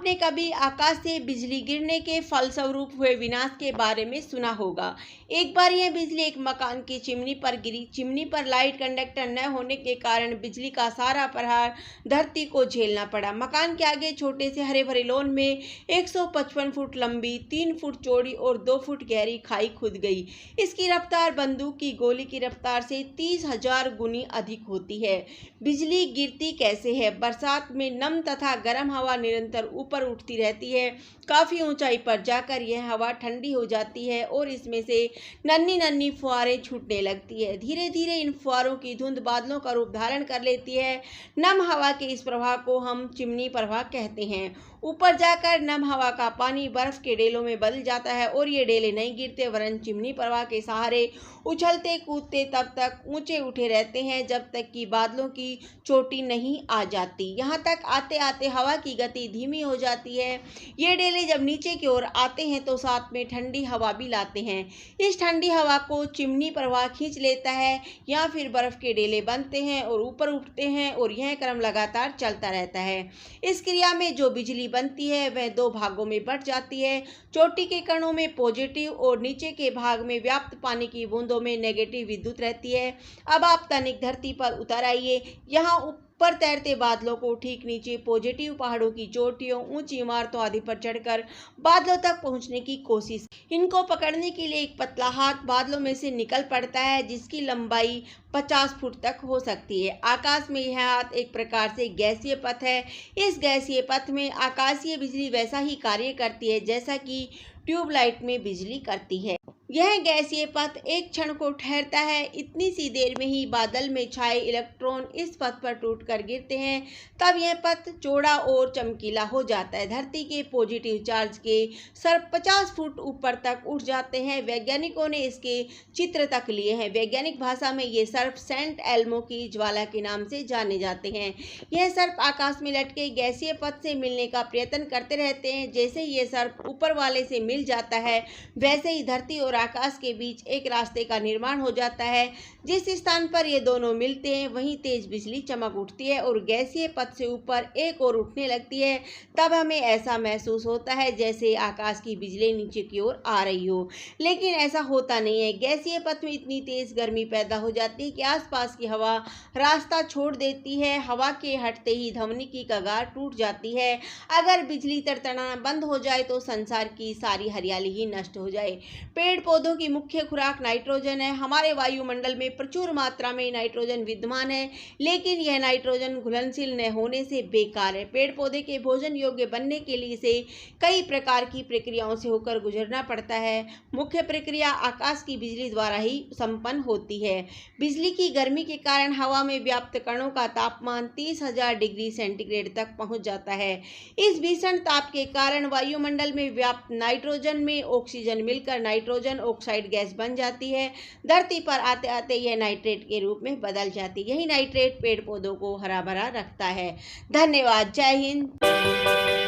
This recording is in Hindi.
आपने कभी आकाश से बिजली गिरने के फलस्वरूप हुए विनाश के बारे में सुना होगा। एक बार यह बिजली एक मकान की चिमनी पर गिरी। चिमनी पर लाइट कंडक्टर न होने के कारण बिजली का सारा प्रहार धरती को झेलना पड़ा। मकान के आगे छोटे से हरे भरे लॉन में 155 फुट लंबी, 3 फुट चौड़ी और 2 फुट गहरी खाई खुद गई। इसकी रफ्तार बंदूक की गोली की रफ्तार से 30,000 गुनी अधिक होती है। बिजली गिरती कैसे है? बरसात में नम तथा गर्म हवा निरंतर ऊपर उठती रहती है। काफी ऊंचाई पर जाकर यह हवा ठंडी हो जाती है और इसमें से नन्ही नन्ही फुहारें छूटने लगती है। धीरे धीरे इन फुहारों की धुंध बादलों का रूप धारण कर लेती है। नम हवा के इस प्रवाह को हम चिमनी प्रवाह कहते हैं। ऊपर जाकर नम हवा का पानी बर्फ के डेलों में बदल जाता है और ये डेले नहीं गिरते, वरन चिमनी प्रवाह के सहारे उछलते कूदते तब तक ऊंचे उठे रहते हैं जब तक कि बादलों की चोटी नहीं आ जाती। यहाँ तक आते आते हवा की गति धीमी हो जाती है। ये डेले जब नीचे की ओर आते हैं तो साथ में ठंडी हवा भी लाते हैं। इस ठंडी हवा को चिमनी प्रवाह खींच लेता है या फिर बर्फ के डेले बनते हैं और ऊपर उठते हैं और यह क्रम लगातार चलता रहता है। इस क्रिया में जो बिजली बनती है वह 2 भागों में बंट जाती है। चोटी के कणों में पॉजिटिव और नीचे के भाग में व्याप्त पानी की बूंदों में नेगेटिव विद्युत रहती है। अब आप तनिक धरती पर उतर आइए। यहाँ ऊपर तैरते बादलों को ठीक नीचे पॉजिटिव पहाड़ों की चोटियों, ऊंची इमारतों आदि पर चढ़कर बादलों तक पहुंचने की कोशिश। इनको पकड़ने के लिए एक पतला हाथ बादलों में से निकल पड़ता है जिसकी लंबाई 50 फुट तक हो सकती है। आकाश में यह हाथ एक प्रकार से गैसीय पथ है। इस गैसीय पथ में आकाशीय बिजली वैसा ही कार्य करती है जैसा कि ट्यूबलाइट में बिजली करती है। यह गैसीय पथ एक क्षण को ठहरता है। इतनी सी देर में ही बादल में छाए इलेक्ट्रॉन इस पथ पर टूटकर गिरते हैं। तब यह पथ चौड़ा और चमकीला हो जाता है। धरती के पॉजिटिव चार्ज के सर्प 50 फुट ऊपर तक उठ जाते हैं। वैज्ञानिकों ने इसके चित्र तक लिए हैं। वैज्ञानिक भाषा में ये सर्प सेंट एल्मो की ज्वाला के नाम से जाने जाते हैं। यह सर्प आकाश में लटके गैसीय पथ से मिलने का प्रयत्न करते रहते हैं। जैसे ही ये सर्प ऊपर वाले से मिल जाता है वैसे ही धरती और आकाश के बीच एक रास्ते का निर्माण हो जाता है। जिस स्थान पर ये दोनों मिलते हैं वहीं तेज बिजली चमक उठती है और गैसीय पथ से ऊपर एक और उठने लगती है। तब हमें ऐसा महसूस होता है जैसे आकाश की बिजली नीचे की ओर आ रही हो, लेकिन ऐसा होता नहीं है। गैसीय पथ में इतनी तेज गर्मी पैदा हो जाती है कि आसपास की हवा रास्ता छोड़ देती है। हवा के हटते ही ध्वनि की कगार टूट जाती है। अगर बिजली तड़तड़ाना बंद हो जाए तो संसार की सारी हरियाली ही नष्ट हो जाए। पेड़ पौधों की मुख्य खुराक नाइट्रोजन है। हमारे वायुमंडल में प्रचुर मात्रा में नाइट्रोजन विद्यमान है, लेकिन यह नाइट्रोजन घुलनशील न होने से बेकार है। पेड़ पौधे के भोजन योग्य बनने के लिए इसे कई प्रकार की प्रक्रियाओं से होकर गुजरना पड़ता है। मुख्य प्रक्रिया आकाश की बिजली द्वारा ही संपन्न होती है। बिजली की गर्मी के कारण हवा में व्याप्त कणों का तापमान 30,000 डिग्री सेंटीग्रेड तक पहुंच जाता है। इस भीषण ताप के कारण वायुमंडल में व्याप्त नाइट्रोजन में ऑक्सीजन मिलकर नाइट्रोजन ऑक्साइड गैस बन जाती है। धरती पर आते आते यह नाइट्रेट के रूप में बदल जाती है। यही नाइट्रेट पेड़ पौधों को हरा भरा रखता है। धन्यवाद। जय हिंद।